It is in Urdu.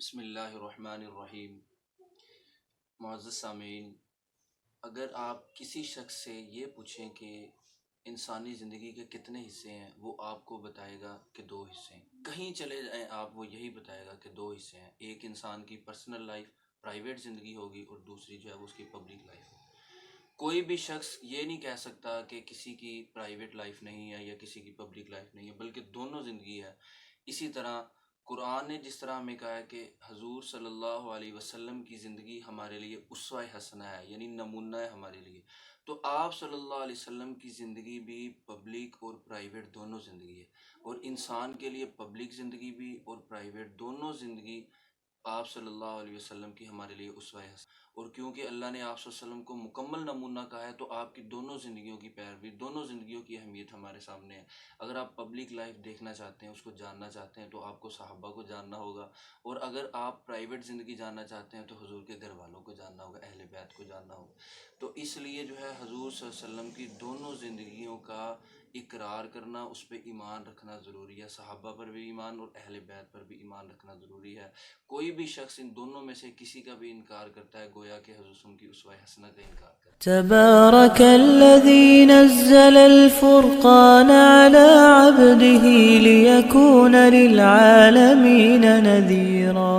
بسم اللہ الرحمن الرحیم۔ معزز سامعین، اگر آپ کسی شخص سے یہ پوچھیں کہ انسانی زندگی کے کتنے حصے ہیں، وہ آپ کو بتائے گا کہ 2 حصے ہیں۔ کہیں چلے جائیں آپ، وہ یہی بتائے گا کہ 2 حصے ہیں۔ ایک انسان کی پرسنل لائف، پرائیویٹ زندگی ہوگی، اور دوسری جو ہے وہ اس کی پبلک لائف ہوگی۔ کوئی بھی شخص یہ نہیں کہہ سکتا کہ کسی کی پرائیویٹ لائف نہیں ہے یا کسی کی پبلک لائف نہیں ہے، بلکہ دونوں زندگی ہے۔ اسی طرح قرآن نے جس طرح ہمیں کہا ہے کہ حضور صلی اللہ علیہ وسلم کی زندگی ہمارے لیے اسوہ حسنہ ہے، یعنی نمونہ ہے ہمارے لیے، تو آپ صلی اللہ علیہ وسلم کی زندگی بھی پبلک اور پرائیویٹ دونوں زندگی ہے، اور انسان کے لیے پبلک زندگی بھی اور پرائیویٹ دونوں زندگی آپ صلی اللہ علیہ وسلم کی ہمارے لیے اسوہ ہے۔ اور کیونکہ اللہ نے آپ صلی اللہ علیہ وسلم کو مکمل نمونہ کہا ہے، تو آپ کی دونوں زندگیوں کی پیروی، دونوں زندگیوں کی اہمیت ہمارے سامنے ہے۔ اگر آپ پبلک لائف دیکھنا چاہتے ہیں، اس کو جاننا چاہتے ہیں، تو آپ کو صحابہ کو جاننا ہوگا، اور اگر آپ پرائیویٹ زندگی جاننا چاہتے ہیں تو حضور کے گھر والوں کو جاننا ہوگا، اہل بیت کو جاننا ہوگا۔ تو اس لیے جو ہے حضور صلی اللہ علیہ وسلم کی دونوں زندگیوں کا اقرار کرنا، اس پہ ایمان رکھنا ضروری ہے۔ صحابہ پر بھی ایمان اور اہل بیت پر بھی ایمان رکھنا ضروری ہے۔ کوئی بھی شخص ان دونوں میں سے کسی کا بھی انکار کرتا ہے، گویا کہ حضور صلی اللہ علیہ وسلم کی اسوہ حسنہ کا انکار کرتا ہے۔ تبارك الذي نزل الفرقان على عبده ليكون للعالمين نذيرا